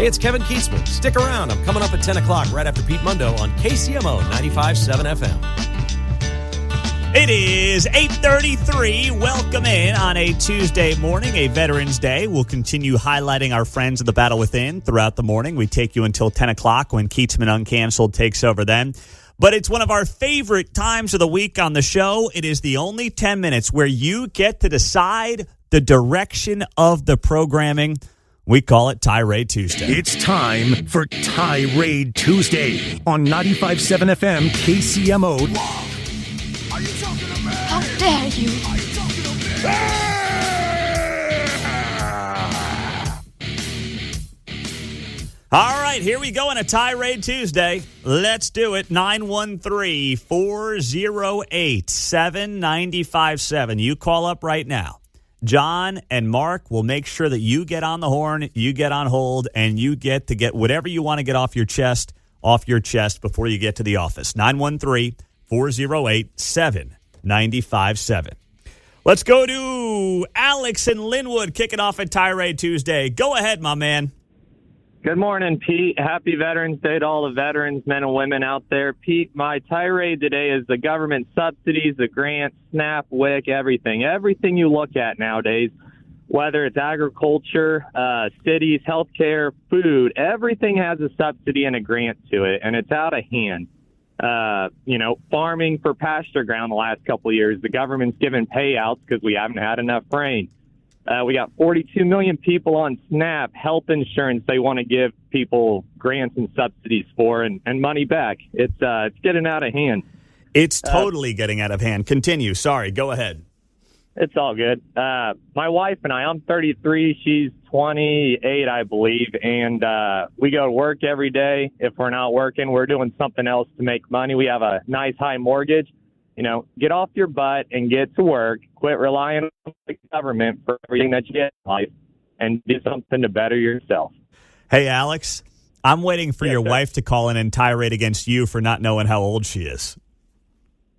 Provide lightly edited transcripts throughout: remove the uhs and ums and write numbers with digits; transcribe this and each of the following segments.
Hey, it's Kevin Keatsman. Stick around. I'm coming up at 10 o'clock right after Pete Mundo on KCMO 95.7 FM. It is 8:33. Welcome in on a Tuesday morning, a Veterans Day. We'll continue highlighting our friends of the battle within throughout the morning. We take you until 10 o'clock when Keatsman Uncanceled takes over then. But it's one of our favorite times of the week on the show. It is the only 10 minutes where you get to decide the direction of the programming. We call it Tirade Tuesday. It's time for Tirade Tuesday on 95.7 FM KCMO. How dare you? All right, here we go on a Tirade Tuesday. Let's do it. 913-408-7957. You call up right now. John and Mark will make sure that you get on the horn, you get on hold, and you get to get whatever you want to get off your chest before you get to the office. 913-408-7957. Let's go to Alex in Linwood kicking off at Tirade Tuesday. Go ahead, my man. Good morning, Pete. Happy Veterans Day to all the veterans, men and women out there. Pete, my tirade today is the government subsidies, the grants, SNAP, WIC, everything. Everything you look at nowadays, whether it's agriculture, cities, healthcare, food, everything has a subsidy and a grant to it, and it's out of hand. Farming for pasture ground the last couple of years, the government's given payouts because we haven't had enough rain. We got 42 million people on SNAP, health insurance they want to give people grants and subsidies for and money back. It's getting out of hand. It's totally getting out of hand. Continue. Sorry. Go ahead. It's all good. My wife and I'm 33. She's 28, I believe. And we go to work every day. If we're not working, we're doing something else to make money. We have a nice high mortgage. Get off your butt and get to work. Quit relying on the government for everything that you get in life and do something to better yourself. Hey, Alex, I'm waiting for your sir. wife to call in and tirade against you for not knowing how old she is.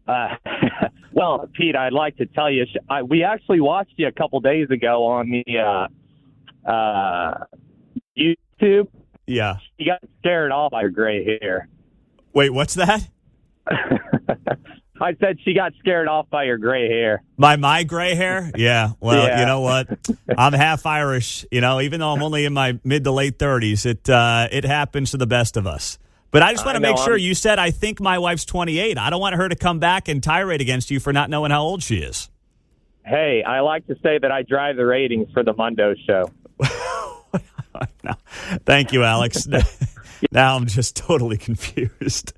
Well, Pete, I'd like to tell you, we actually watched you a couple days ago on the YouTube. Yeah. You got scared off by your gray hair. Wait, what's that? I said she got scared off by your gray hair. By my gray hair? Yeah. Well, Yeah. You know what? I'm half Irish. Even though I'm only in my mid to late 30s, it happens to the best of us. But I just want to make sure you said, I think my wife's 28. I don't want her to come back and tirade against you for not knowing how old she is. Hey, I like to say that I drive the ratings for the Mundo show. No. Thank you, Alex. Now I'm just totally confused.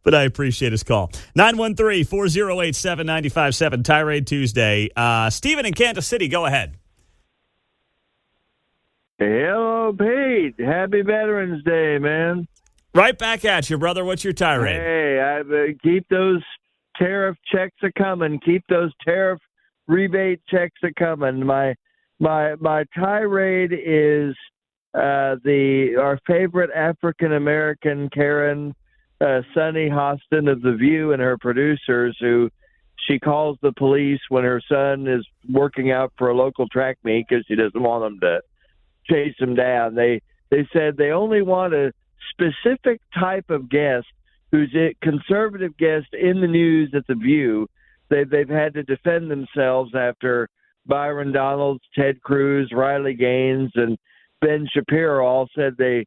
But I appreciate his call. 913-408-7957, Tirade Tuesday. Stephen in Kansas City, go ahead. Hello, Pete. Happy Veterans Day, man. Right back at you, brother. What's your tirade? Hey, keep those tariff checks a-coming. Keep those tariff rebate checks a-coming. My tirade is our favorite African-American, Karen Sunny Hostin of The View, and her producers, who she calls the police when her son is working out for a local track meet because she doesn't want them to chase him down. They said they only want a specific type of guest who's a conservative guest in the news at The View. They've had to defend themselves after Byron Donalds, Ted Cruz, Riley Gaines, and Ben Shapiro all said they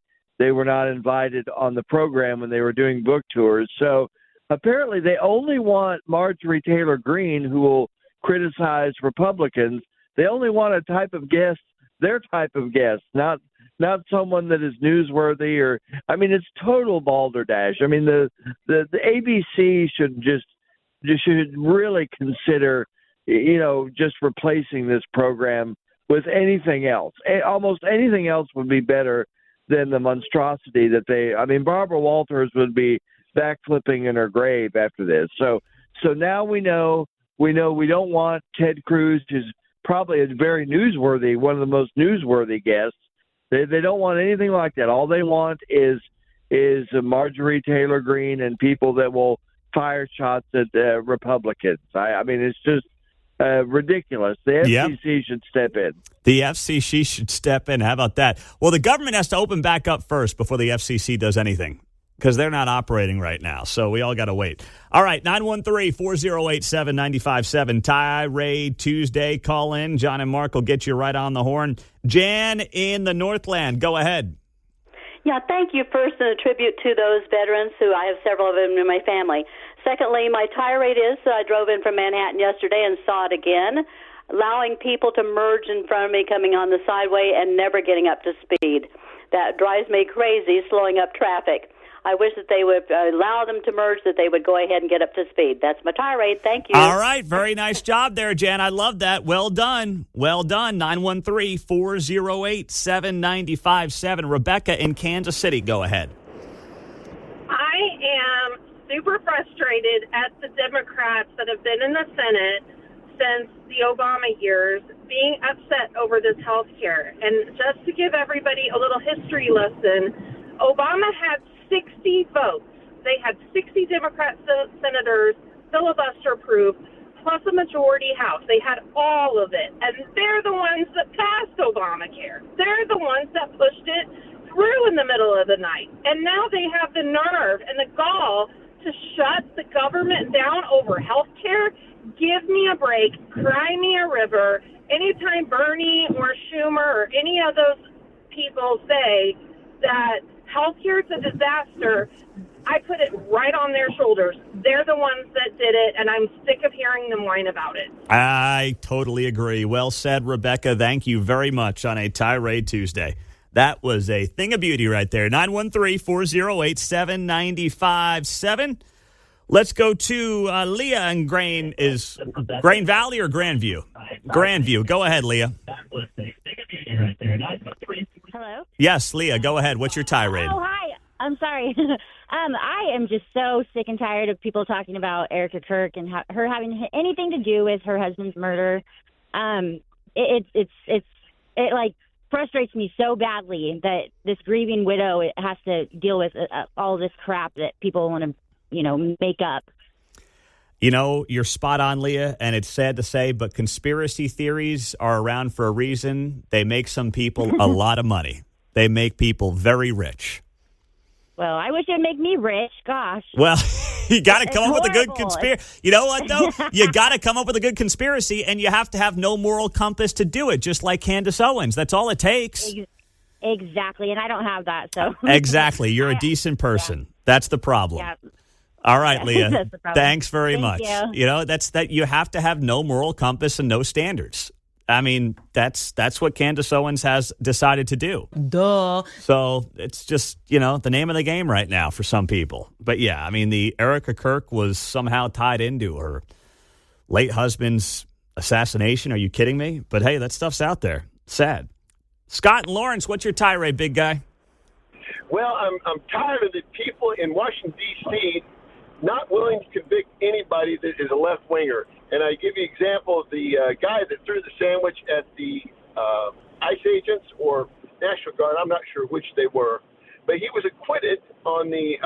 were not invited on the program when they were doing book tours. So apparently they only want Marjorie Taylor Greene, who will criticize Republicans. They only want a type of guest, their type of guest, not someone that is newsworthy it's total balderdash. I mean, the ABC should should really consider, just replacing this program with anything else. Almost anything else would be better than the monstrosity that Barbara Walters would be backflipping in her grave after this. So now we know we don't want Ted Cruz, who's probably a very newsworthy, one of the most newsworthy guests. They don't want anything like that. All they want is Marjorie Taylor Greene and people that will fire shots at Republicans. ridiculous. The Yep. FCC should step in. The FCC should step in. How about that? Well, the government has to open back up first before the FCC does anything because they're not operating right now. So we all got to wait. All right, 913-408-7957. Tirade Tuesday. Call in. John and Mark will get you right on the horn. Jan in the Northland. Go ahead. Yeah, thank you. First, a tribute to those veterans who I have several of them in my family. Secondly, my tirade is that I drove in from Manhattan yesterday and saw it again, allowing people to merge in front of me coming on the sideway and never getting up to speed. That drives me crazy, slowing up traffic. I wish that they would allow them to merge, that they would go ahead and get up to speed. That's my tirade. Thank you. All right. Very nice job there, Jan. I love that. Well done. Well done. 913-408-7957. Rebecca in Kansas City. Go ahead. I am super frustrated at the Democrats that have been in the Senate since the Obama years being upset over this health care. And just to give everybody a little history lesson, Obama had 60 votes. They had 60 Democrat senators filibuster proof, plus a majority House. They had all of it. And they're the ones that passed Obamacare. They're the ones that pushed it through in the middle of the night. And now they have the nerve and the gall to shut the government down over health care. Give me a break. Cry me a river. Anytime Bernie or Schumer or any of those people say that healthcare is a disaster, I put it right on their shoulders. They're the ones that did it, and I'm sick of hearing them whine about it. I totally agree. Well said, Rebecca. Thank you very much on a Tirade Tuesday. That was a thing of beauty right there. 913-408-7957. Let's go to Leah in Grain Valley or Grandview? Grandview. Go ahead, Leah. Hello? Yes, Leah, go ahead. What's your tirade? Oh, hi. I'm sorry. I am just so sick and tired of people talking about Erica Kirk and her having anything to do with her husband's murder. It like frustrates me so badly that this grieving widow has to deal with all this crap that people want to, make up. You know, you're spot on, Leah, and it's sad to say, but conspiracy theories are around for a reason. They make some people a lot of money. They make people very rich. Well, I wish it would make me rich. Gosh. Well, you got to come up with a good horrible. conspiracy. You know what, though? You got to come up with a good conspiracy, and you have to have no moral compass to do it, just like Candace Owens. That's all it takes. Exactly, and I don't have that. So Exactly. You're a decent person. Yeah. That's the problem. Yeah. All right, Leah. That's the problem. Thanks very much. You. That's you have to have no moral compass and no standards. I mean, that's what Candace Owens has decided to do. Duh. So it's just, the name of the game right now for some people. But yeah, I mean, the Erica Kirk was somehow tied into her late husband's assassination. Are you kidding me? But hey, that stuff's out there. Sad. Scott and Lawrence, what's your tirade, big guy? Well, I'm tired of the people in Washington, D.C. not willing to convict anybody that is a left-winger. And I give you an example of the guy that threw the sandwich at the ICE agents or National Guard. I'm not sure which they were. But he was acquitted on the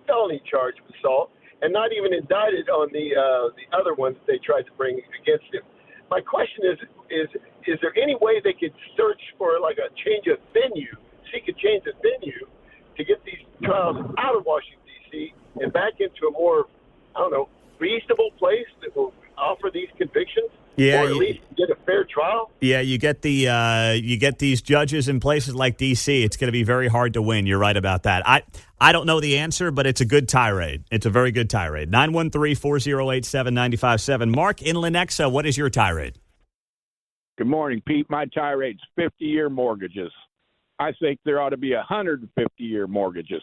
felony charge of assault and not even indicted on the other ones they tried to bring against him. My question is there any way they could search for like a change of venue, seek a change of venue to get these trials out of Washington, D.C. and back into a more, reasonable place that will offer these convictions? Yeah, or at least get a fair trial? Yeah, you get these judges in places like D.C. It's going to be very hard to win. You're right about that. I don't know the answer, but it's a good tirade. It's a very good tirade. 913-408-7957. Mark in Lenexa, what is your tirade? Good morning, Pete. My tirade's 50-year mortgages. I think there ought to be 150-year mortgages.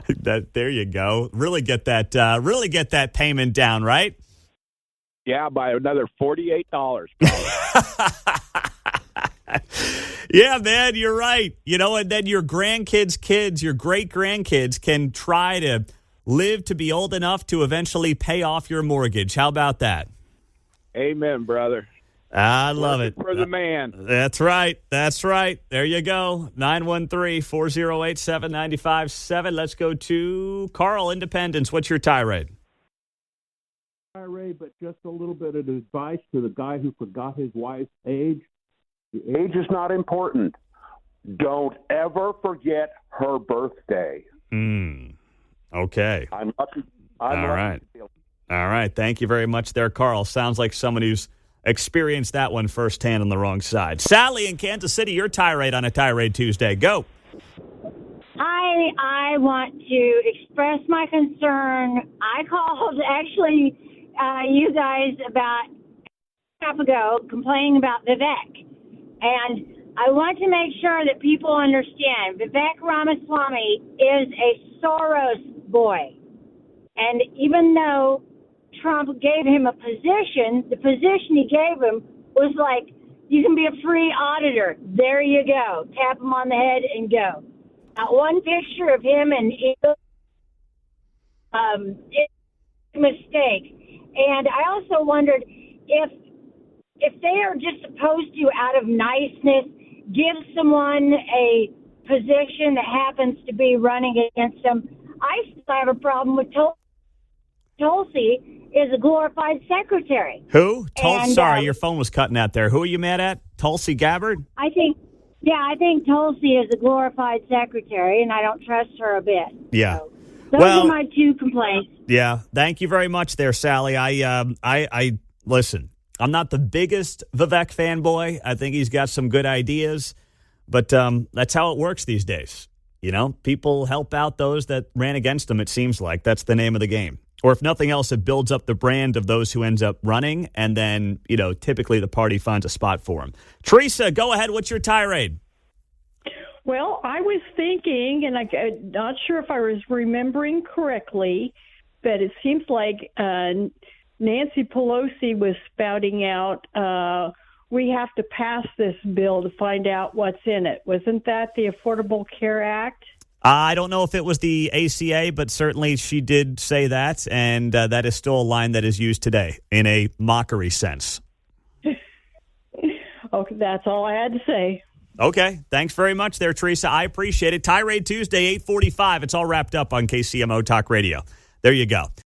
There you go. Really get that payment down, right? Yeah, by another $48. Yeah, man, you're right. And then your grandkids' kids, your great-grandkids can try to live to be old enough to eventually pay off your mortgage. How about that? Amen, brother. I love it. For the man. That's right. That's right. There you go. 913-408-7957. Let's go to Carl, Independence. What's your tirade? tirade, but just a little bit of advice to the guy who forgot his wife's age. The age is not important. Don't ever forget her birthday. Okay. I'm lucky. All right. All right. Thank you very much there, Carl. Sounds like someone who's experienced that one firsthand on the wrong side. Sally in Kansas City, your tirade on a Tirade Tuesday. Go. I want to express my concern. I called actually you guys about a half ago complaining about Vivek. And I want to make sure that people understand Vivek Ramaswamy is a Soros boy. And even though Trump gave him a position, the position he gave him was like, you can be a free auditor. There you go. Tap him on the head and go. Not one picture of him and it's a mistake. And I also wondered if they are just supposed to, out of niceness, give someone a position that happens to be running against them. I still have a problem with Tulsi is a glorified secretary. Who? Sorry, your phone was cutting out there. Who are you mad at? Tulsi Gabbard? I think Tulsi is a glorified secretary, and I don't trust her a bit. Yeah. So, those are my two complaints. Yeah. Thank you very much there, Sally. I listen, I'm not the biggest Vivek fanboy. I think he's got some good ideas, but that's how it works these days. You know, people help out those that ran against them, it seems like. That's the name of the game. Or if nothing else, it builds up the brand of those who ends up running, and then, you know, typically the party finds a spot for them. Teresa, go ahead. What's your tirade? Well, I was thinking, and I'm not sure if I was remembering correctly, but it seems like Nancy Pelosi was spouting out, we have to pass this bill to find out what's in it. Wasn't that the Affordable Care Act? I don't know if it was the ACA, but certainly she did say that, and that is still a line that is used today in a mockery sense. Okay, that's all I had to say. Okay, thanks very much there, Teresa. I appreciate it. Tirade Tuesday, 8:45. It's all wrapped up on KCMO Talk Radio. There you go.